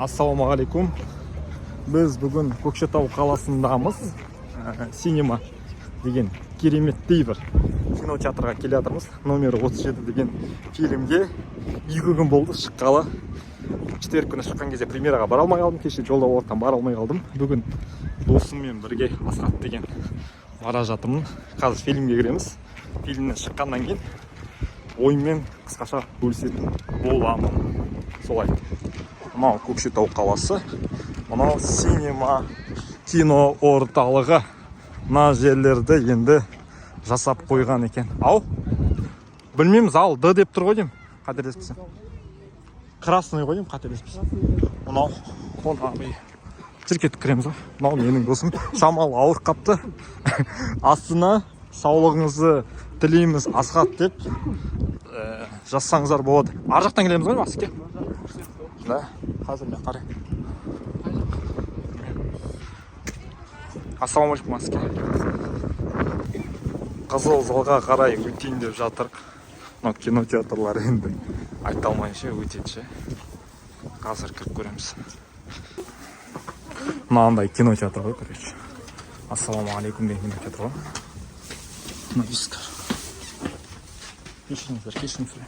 Ассалаумағалейкум. Біз бүгін Көкшетау қаласындамыз. Синема деген кереметтей бір кинотеатрға келе жатырмыз. Номер 37 деген фильмге 2 күн болды шыққалы. Четверг күні шыққан кезде премьераға бара алмай қалдым. Кеше жолда болғандықтан бара алмай қалдым. Бүгін досыммен бірге Асхат деген бара жатырмын. Қазір фильмге кіреміз. Фильмнен шыққаннан кейін оймен қысқаша бөлісетін боламын. Солай. Мынау Көкшетау қаласы. Мынау синема кино орталығы. Мына жерлерді енді жасап қойған екен. Ау? Білмеймін, зал Д деп тұр ғой деймін. Қателеспесем. Красный ғой деймін, қателеспесем. Мынау қонағы. Шіркет кіреміз ғой. Мынау менің досым. Шамал ауыр қапты. Астына саулығыңызды тілейміз Асхат деп жазсаңыздар болады. Ар жақтан келеміз ғой Аске? Да, қазір мен қарай. Ассалаумағалейкум Аске. Қызыл залға қарай өтейін деп жатырық. Мына кинотеатрлар енді айта алмайынша өтетші. Қазір кіріп көреміз. Мынандай кинотеатр ғой, короче. Ассалаумағалейкум деген кинотеатр ғой. Мына вискар. Кешіріңіздер.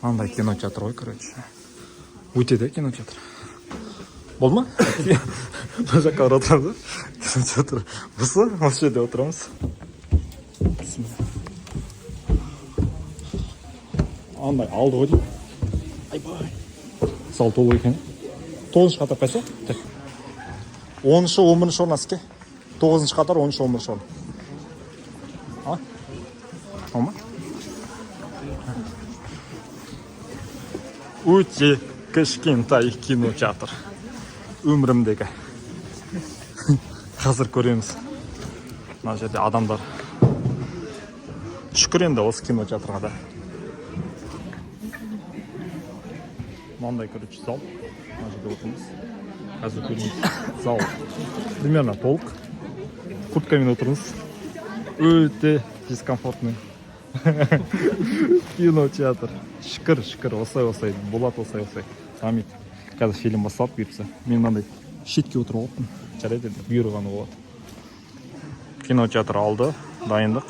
Мынандай кинотеатр ғой, короче. Өтеді кинотеатр. Болды ма? Бұл жаққа отырамыз. Кинотеатр. Бұсы, осы жерде отырамыз. Андай алды ғой дейм. Айбай. Сал толы екен. 9-шы қатар қайсы? 10-шы, 11-шы орын Аске. 9-шы қатар, 10-шы, 11-шы орын. А? Ома? Өте кішкентай кинотеатр. Өмірімдегі. Қазір көреміз. Мына жерде адамдар. Шүкір енді осы кинотеатрға да. Мынандай көріп зал. Мына жерде отырмыз. Қазір көреміз. Зал. Примерно толық. Курткамен отырмыз. Өте дискомфортный. Кинотеатр. Шүкір. Осай. Болат осай. Самит. Қазір фильм басталып кетсе. Мен мынандай шетке отырып алыппын. Жарайды, бұйырғаны болады. Кинотеатр алды. Дайындық.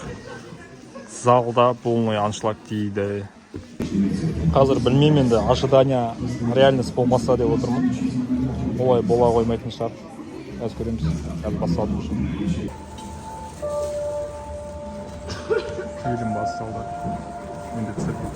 Залда полный аншлаг дейді. Қазір білмеймін енді ожидания реальность болмаса деп отырмын. Олай бола қоймайтын шығар. Қазір көреміз. Қазір басталды. Фильм басталды. Енді түсірді.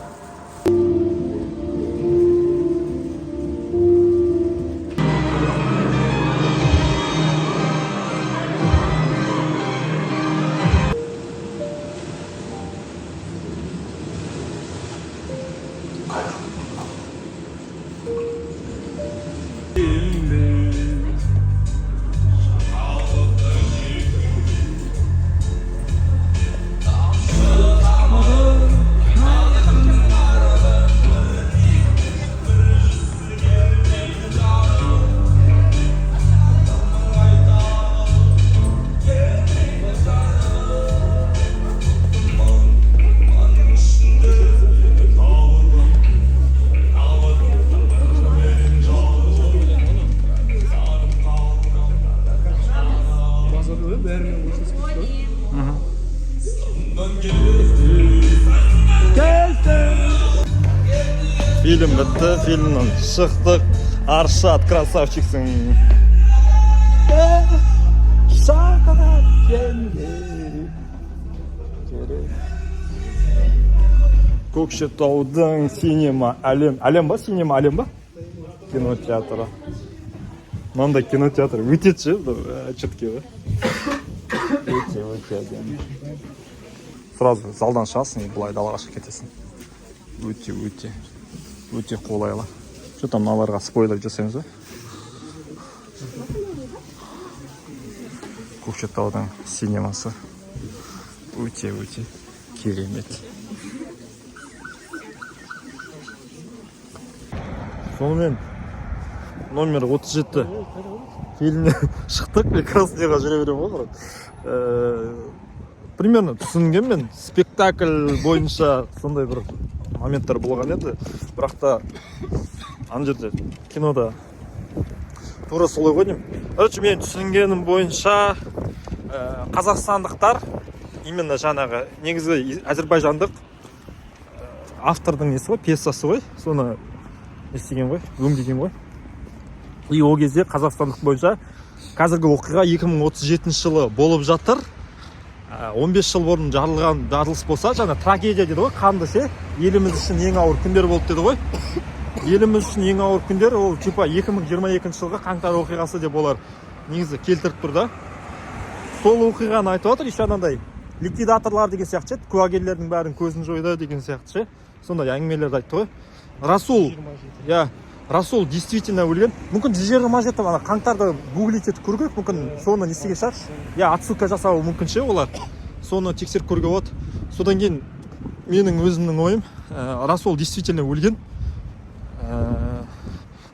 Фильм бітті, фильмнен шықтық. Аршат, красавчиксің. Шақырат кенде. Көкшетаудың синема әлем. Әлем ба? Синема әлем ба? Кинотеатры. Мынандай кинотеатр өтетші. Четке ба? Өте. Сразу залдан шығасың, бұлай далаға шығып кетесің. Өте қолайлы. Что там мыналарға спойлер жасаймыз ба? Көкшетаудың синемасы. Өте керемет. Сонымен номер 37 фильмне шықтық. Прекрасныйға жүре берем ғой. Примерно түсінген мен спектакль бойынша сондай бір моменттер болған еді, бірақ та ана жерде кинода тура солай ғой деймін. Короче, мен түсінгенім бойынша қазақстандықтар именно жаңағы негізі әзірбайжандық автордың несі ғой, пьесасы ғой, соны естіген ғой, өңдеген ғой. И ол кезде қазақстандық бойынша қазіргі оқиға 2037 жылы болып жатыр. 15 жыл бұрын жарылыс болса, жаңа трагедия деді ғой, қанды ше, еліміз үшін ең ауыр күндер болды деді ғой. Еліміз үшін ең ауыр күндер ол типа 2022 жылғы қаңтар оқиғасы деп олар негізі келтіріп тұр да. Сол оқиғаны айтып отыр, еще анандай ликвидаторлар деген сияқты ше, куәгерлердің бәрін көзін жойды деген сияқты ше. Сондай әңгімелерді айтты ғой. Расул, Расул действительно өлген. Мүмкін 27 ана қаңтарды гуглить етіп көру керек, мүмкін соны не істеген шығар. Отсылка жасауы мүмкін ше олар. Соны тексеріп көруге болады. Содан кейін менің өзімнің ойым, Расул действительно өлген.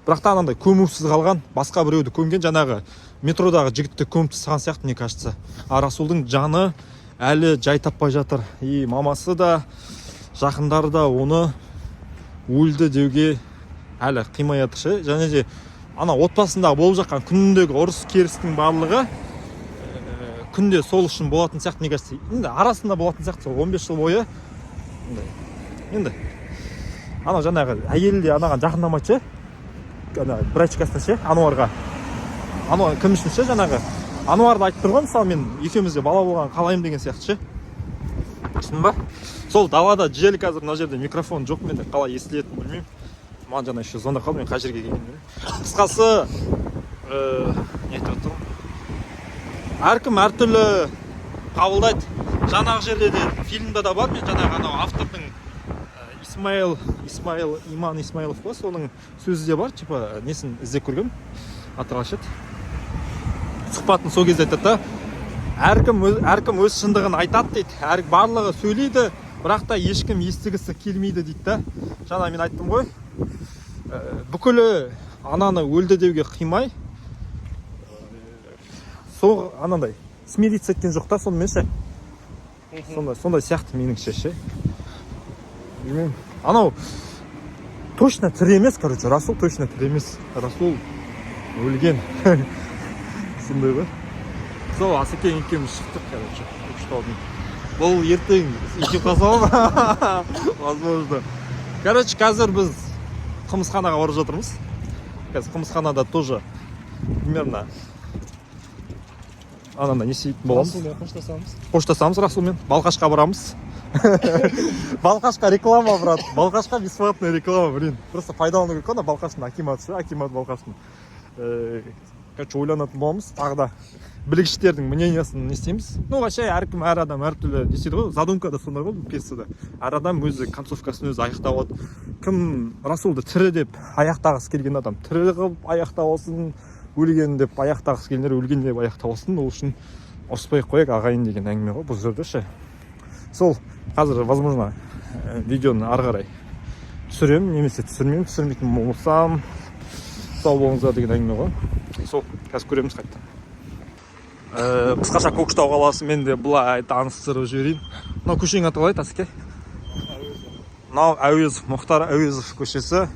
Бірақ та анандай көмусіз қалған, басқа біреуді көмген, жаңағы метродағы жігітті көміп тастаған сияқты, мне кажется. Расулдың жаны әлі жай таппай жатыр. И мамасы да, жақындары да оны өлді деуге әлі қимай жатыр ше. Және де ана отбасындағы болып жатқан күніндегі ұрыс керістің барлығы күнде сол үшін болатын сияқты, мне кажется. Енді арасында болатын сияқты, 15 жыл бойы. Енді ана жаңағы әйелі де анаған жақындамайды ше. Брачкасына ше, Ануарға. Ануар кім үшін ше, жаңағы Ануарды айтып тұр ғой, мысалы мен екеумізде бала болған қалайым деген сияқты ше. Түсін ба? Сол далада жел қазір, мына жерде микрофон жоқ, менде қалай естілетінін білмеймін. Маған жаңа еще звондап қалды, мен қай жерге келгенімді білмеймін. Қысқасы, не айтып отырмын? Әркім әртүрлі қабылдайды. Жаңағы жерде де фильмда да бар, мен жаңағы анау автордың Иман Исмаилов қой, соның сөзі де бар, типа несін іздеп көргем, атырашет. Сұхбатын сол кезде айтады да, әркім өз шындығын айтады дейді, барлығы сөйлейді, бірақ та ешкім естігісі келмейді дейді да. Жаңа мен айттым ғой, бүкілі ананы өлді деуге қимай, сол анандай смириться еткен жоқ та, сонымен ше. Сондай сияқты меніңше ше. Білмеймін. Анау точно тірі емес, короче, Расул точно тірі емес. Расул өлген. Сондай ғой. Сол Асекең екеуміз шықтық, короче, Көкшетаудың. Бұл ертең ешке қасауы возможно. Короче, қазір біз қымызханаға барып жатырмыз. Қазір қымызханада тоже примерно ананда не істейтін боламыз. Расулмен қоштасамыз Расулмен. Балқашқа барамыз. Балқашқа реклама, брат. Балқашқа бесплатная реклама, блин. Просто пайдалану керек қой, Балқаштың акиматы, акимат Балқаштың. Короче, ойланатын боламыз. Тағы да білгіштердің мнениясын не істейміз. Ну, вообще, әркім, әр адам әртүрлі не істейді ғой. Задумка да сондай ғой, пьесада. Әр адам өзі концовкасын өзі аяқтап алады. Кім Расулды тірі деп аяқтағысы келген адам тірі қылып аяқтап алсын, өлген деп аяқтағысы келгендер өлген деп аяқтап алсын. Ол үшін ұрыспай қояйық ағайын деген әңгіме ғой бұл жерде ше. Сол қазір возможно видеоны ары қарай түсіремін, немесе түсірмеймін, түсірмейтін болсам сау болыңыздар деген әңгіме ғой. Сол қазір көреміз қайтты. Қысқаша Көкшетау қаласы мен де былай таныстырып жіберейін. Мынау көшенің аты қалай, Асеке? Мынау Әуезов, Мұхтар Әуезов көшесі.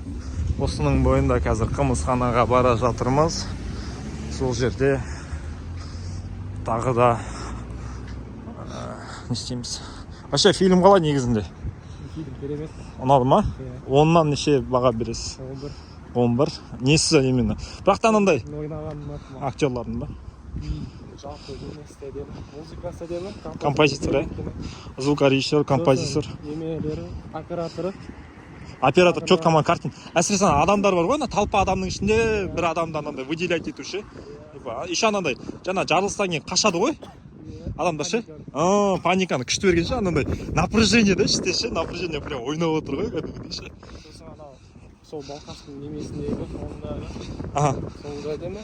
Осының бойында қазір қымызханаға бара жатырмыз. Сол жерде тағы да не істейміз. Вообще фильм қалай негізінде? Фильм керемет. Ұнады ма? 10-нан неше баға бересіз? 11. Несі именно? Бірақ та анандай актерлардың ба? Жалпы стадион, музыка стадионы, композитор, звукорежиссер, композитор, оператор, четко картин. Әсіресе адамдар бар ғой, талпа адамның ішінде бір адамды анандай выделять етуші. Еще анандай жаңа жарылыстан кейін қашады ғой адамдар ше. Паниканы күшті берген ше, анандай напряжение да іште ше, напряжение прям ойнап отыр ғой кәдімгідей ше. Сол Балқаштың немесіндегі ондағы сол әдемі.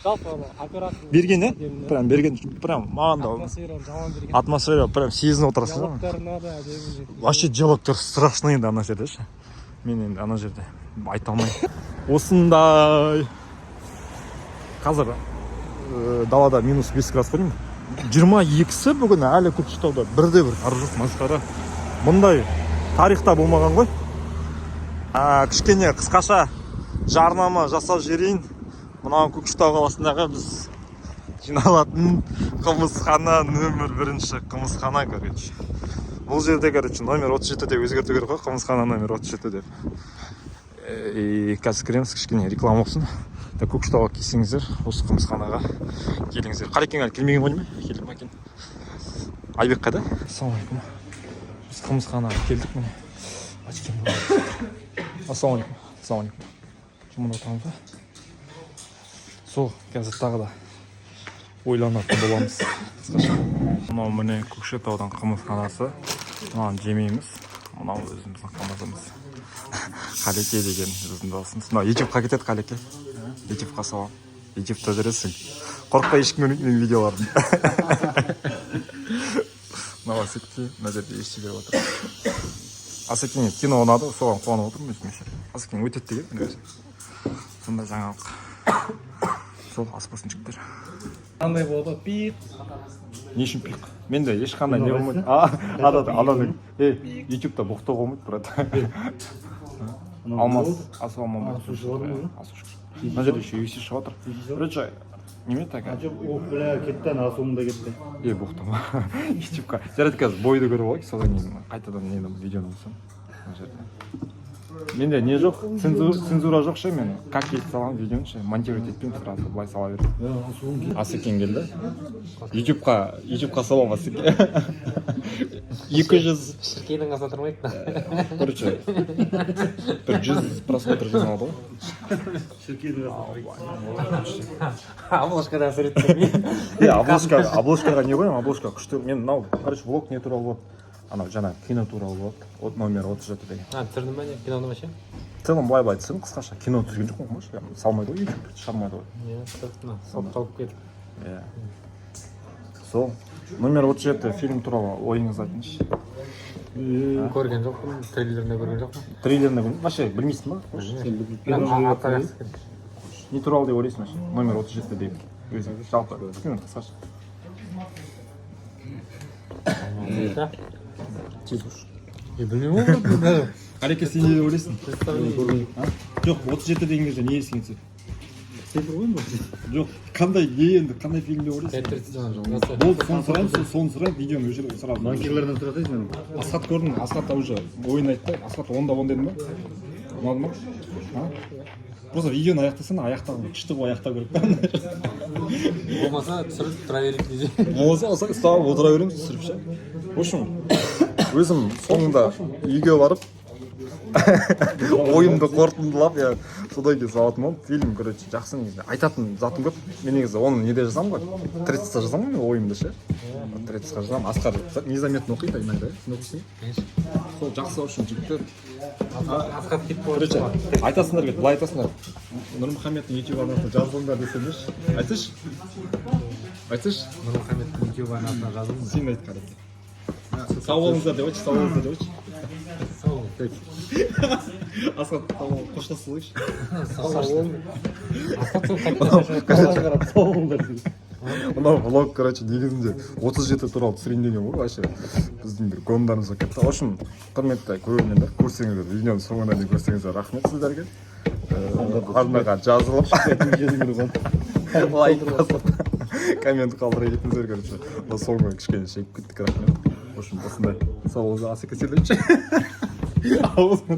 Жалпы оператор берген, прям берген, прям маған да атмосфера прям сезініп отырасың. Диалогтарына да әдемі. Вообще диалогтар страшный да ана жерде ше. Мен енді ана жерде айта алмаймын. Осындай қазір далада минус 5 градус қойдым. 22-сі бүгін әлі Көкшетауда бірде-бір қар жоқ, масқара. Мұндай тарихта болмаған ғой. Кішкене қысқаша жарнама жасап жіберейін. Мынау Көкшетау қаласындағы біз жиналатын қымызхана нөмір 1-ші қымызхана, короче. Бұл жерде, короче, номер 37 деп өзгерту керек қой, қымызхана номер 37 деп. Қазір кіреміз, кішкене реклама болсын. Көкшетауға келсеңіздер, осы қымызханаға келіңіздер. Қарекең әлі келмеген ғой ме? Келді ма екен? Айбек қайда? Ассалаумалейкум. Біз қымызханаға келдік міне. Ассалаумалейкум. Ассалаумалейкум. Жұмында отырамыз ба? Сол, қазір тағы да ойланатын боламыз. Мынау міне Көкшетаудан қымызханасы. Мынаны жемейміз. Мынау өзіміздің қымызымыз. Қалеке деген біздің досымыз. Мынау ютубқа кетеді Қалеке. Ютубқа салам. Ютубта жүресің. Қорықпай ешкім көрмейді менің видеоларымды. Мынау Асеке, мына жерде ешті беріп отыр. Асекең кино ұнады, соған қуанып отырмын өзімше. Асекең өтеді деген өзі. Сондай жаңалық. Сол аспасын жігіттер. Қандай болды? Пиқ. Не үшін пиқ? Менде ешқандай не болмайды. Аладың. Ютубта бұқты болмайды, брат. Алмаз. Ассалаумалейкум. Мына жерде еще үйсі шығып отыр. Короче, неме так? Бля, кетті, асуым да кетті. Бұқты ма? Ютубқа. Жарайды қазір бойды көріп алайық, содан кейін қайтадан видеоны болсам. Менде не жоқ, цензура жоқ ше, мен как есть салам видеоны ше, монтировать етпеймін, сразу былай сала беремін. Асекең келді. ютубқа салам Асеке. 200 Шіркейдің қаса тұрмайық. Короче, 100 просмотр жиналды ғой. Шіркейдің қаса тұрмайық. Обложкада суреттемейін. Обложкаға не қоямын, обложка күшті. Мен мынау, короче, влог не туралы болады. Анау жаңа кино туралы болады. Номер 37 деген. Түсірдің ба не? Киноны ма ше? В целом былай түсірдім қысқаша. Кино түсірген жоқ қой, салмайды ғой, ютуб шығармайды ғой. Сот қалып кетіп. Сол. Номер 37 фильм туралы ойыңызды айтыңызшы. Көрген жоқпын, трейлерінде көрген жоқпын. Трейлерінде көрген? Вообще білмейсің ба? Не туралы деп ойлайсың вообще? Номер 37 деймін. Өзі жалпы фильм қысқаша. Білмеймін ғой. Қареке, сен не деп ойлайсың? Жоқ, 37 деген кезде не есіңе түседі? Цифр ғой бұл? Жоқ, қандай фильм деп ойлайсың? Болды, соны сұрайын, видеоны өшір сразу. Банкирлерден сұратайыз мен. Асхат көрдің, Асхат уже ойын айтты. Асхат 10-да 10 дедім ба? Ұнады ма? Просто видеоны аяқтасаң, аяқтағы күшті ғой, аяқтау керек. Болмаса түсіріп тұра берейік десе. Болмаса ұстап отыра береміз түсіріп ше. В общем, өзім соңында үйге барып ойымды қорытындылап, содан кейін салатынмын. Фильм, короче, жақсы негізі. Айтатын затым көп. Мен негізі оны неде жазамын ғой? 30-та жазамын мен ойымды ше. 30-қа жазамын. Асқар незаметно оқиды иногда. Сен оқисың? Сол жақсы үшін жігіттер. Асқат кетіп Короче, айтасыңдар бет, былай айтасыңдар. Нұрмұхаммедтің YouTube арнасына жазылыңдар десеңдерші. Айтсайшы. Нұрмұхаммедтің YouTube арнасына жазылыңдар. Сен айт Қареке. Сау болыңыздар деп айтшы, сау болыңыздар деп айтшы. Сау. Асқат, қоштасып алайықшы. Сау бол. Асқат сол Сау болыңдар деп. Мынау влог, короче, негізінде 37 туралы түсірейін деген ғой, вообще біздің бір гондарымызға кетті. В общем, құрметті көрермендер, көрсеңіздер, видеоның соңына дейін көрсеңіздер, рахмет сіздерге. Арнаға жазылып, лайк басып, коммент қалдыра кетіңіздер, короче. Соңғы кішкене шегіп кеттік, рахмет. В общем, осындай. Сау болыңыздар, Асеке сөйлейінші. Ауызын.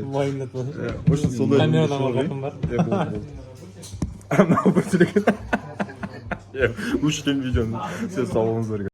Майымдат болды. В общем, сондай. Камерадан барғатым бар. Болды. Мынау бөтелеген. Өшкен видеоны сен сау болыңыздар.